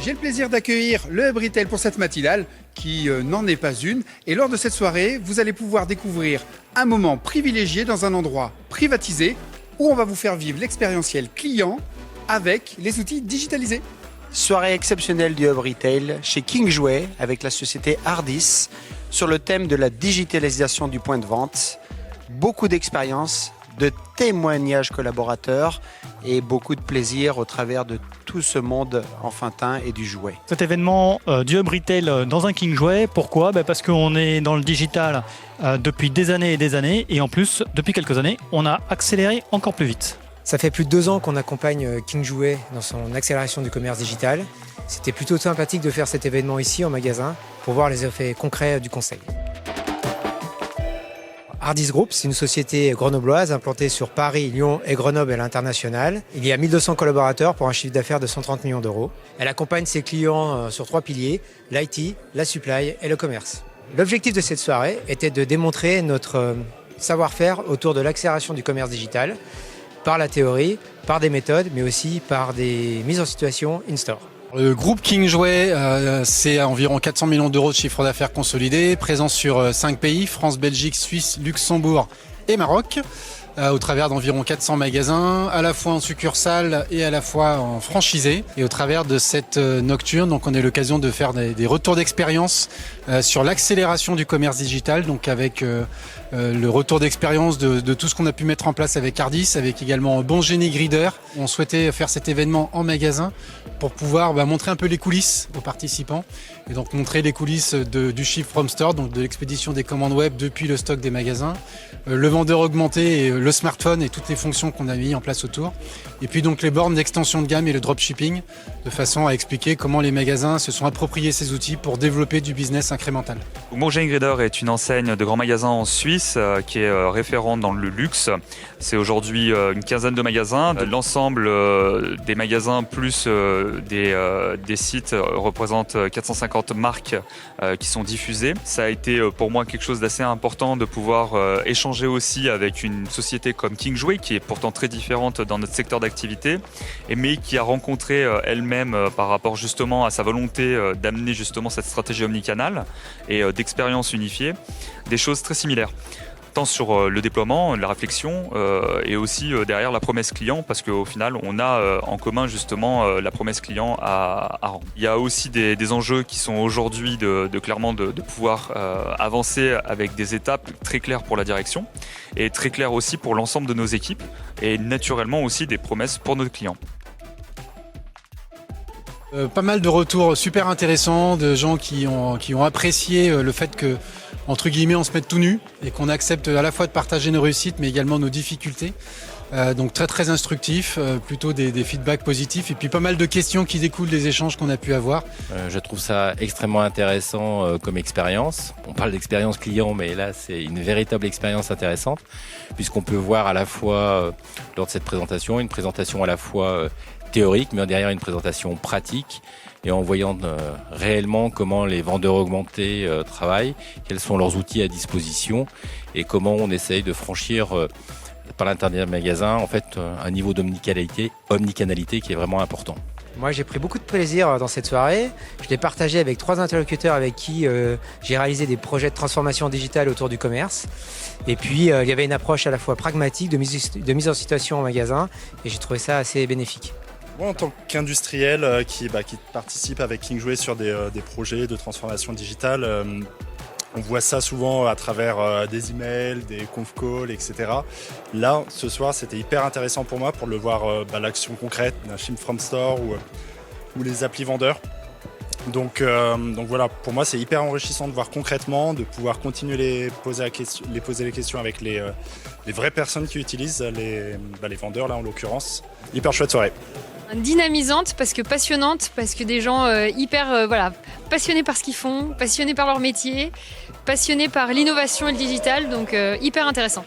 J'ai le plaisir d'accueillir le Hub Retail pour cette matinale qui n'en est pas une. Et lors de cette soirée, vous allez pouvoir découvrir un moment privilégié dans un endroit privatisé où on va vous faire vivre l'expérientiel client avec les outils digitalisés. Soirée exceptionnelle du Hub Retail chez King Jouet avec la société Hardis sur le thème de la digitalisation du point de vente. Beaucoup d'expériences, de témoignages collaborateurs et beaucoup de plaisir au travers de tout ce monde enfantin et du jouet. Cet événement du Hub Retail dans un King Jouet, pourquoi ? Parce qu'on est dans le digital depuis des années et en plus, depuis quelques années, on a accéléré encore plus vite. Ça fait plus de 2 ans qu'on accompagne King Jouet dans son accélération du commerce digital. C'était plutôt sympathique de faire cet événement ici en magasin pour voir les effets concrets du conseil. Hardis Group, c'est une société grenobloise implantée sur Paris, Lyon et Grenoble à l'international. Il y a 1200 collaborateurs pour un chiffre d'affaires de 130 millions d'euros. Elle accompagne ses clients sur 3 piliers, l'IT, la supply et le commerce. L'objectif de cette soirée était de démontrer notre savoir-faire autour de l'accélération du commerce digital par la théorie, par des méthodes, mais aussi par des mises en situation in-store. Le groupe King Jouet, c'est environ 400 millions d'euros de chiffre d'affaires consolidé, présent sur 5 pays, France, Belgique, Suisse, Luxembourg et Maroc, au travers d'environ 400 magasins, à la fois en succursale et à la fois en franchisé. Et au travers de cette nocturne, donc on a eu l'occasion de faire des retours d'expérience sur l'accélération du commerce digital, donc avec le retour d'expérience de tout ce qu'on a pu mettre en place avec Hardis, avec également Bon Génie Grider. On souhaitait faire cet événement en magasin pour pouvoir montrer un peu les coulisses aux participants et donc montrer les coulisses du Ship from Store, donc de l'expédition des commandes web depuis le stock des magasins, le vendeur augmenté, et le smartphone et toutes les fonctions qu'on a mis en place autour. Et puis donc les bornes d'extension de gamme et le dropshipping, de façon à expliquer comment les magasins se sont appropriés ces outils pour développer du business incrémental. Bon Génie Grider est une enseigne de grands magasins en Suisse qui est référente dans le luxe. C'est aujourd'hui une quinzaine de magasins. L'ensemble des magasins plus des sites représente 450 marques qui sont diffusées. Ça a été pour moi quelque chose d'assez important de pouvoir échanger aussi avec une société comme King Jouet qui est pourtant très différente dans notre secteur d'activité mais qui a rencontré elle-même par rapport justement à sa volonté d'amener justement cette stratégie omnicanal et d'expérience unifiée, des choses très similaires. Tant sur le déploiement, la réflexion et aussi derrière la promesse client parce qu'au final on a en commun justement la promesse client à rendre. Il y a aussi des enjeux qui sont aujourd'hui clairement de pouvoir avancer avec des étapes très claires pour la direction et très claires aussi pour l'ensemble de nos équipes et naturellement aussi des promesses pour nos clients. Pas mal de retours super intéressants de gens qui ont apprécié le fait que, entre guillemets, on se mette tout nu et qu'on accepte à la fois de partager nos réussites mais également nos difficultés. Donc très très instructif, plutôt des feedbacks positifs et puis pas mal de questions qui découlent des échanges qu'on a pu avoir. Je trouve ça extrêmement intéressant comme expérience. On parle d'expérience client mais là c'est une véritable expérience intéressante puisqu'on peut voir à la fois lors de cette présentation, une présentation à la fois théorique, mais derrière une présentation pratique et en voyant réellement comment les vendeurs augmentés travaillent, quels sont leurs outils à disposition et comment on essaye de franchir par l'intermédiaire du magasin en fait un niveau d'omnicanalité qui est vraiment important. Moi, j'ai pris beaucoup de plaisir dans cette soirée. Je l'ai partagé avec 3 interlocuteurs avec qui j'ai réalisé des projets de transformation digitale autour du commerce. Et puis, il y avait une approche à la fois pragmatique de mise en situation en magasin et j'ai trouvé ça assez bénéfique. Moi, en tant qu'industriel qui participe avec King Jouet sur des projets de transformation digitale, on voit ça souvent à travers des emails, des conf calls, etc. Là, ce soir, c'était hyper intéressant pour moi pour le voir l'action concrète d'un Ship from Store ou les applis vendeurs. Donc voilà, pour moi, c'est hyper enrichissant de voir concrètement, de pouvoir continuer les poser les questions avec les vraies personnes qui utilisent, les vendeurs là en l'occurrence. Hyper chouette soirée. Dynamisante parce que passionnante, parce que des gens passionnés par ce qu'ils font, passionnés par leur métier, passionnés par l'innovation et le digital, donc hyper intéressant.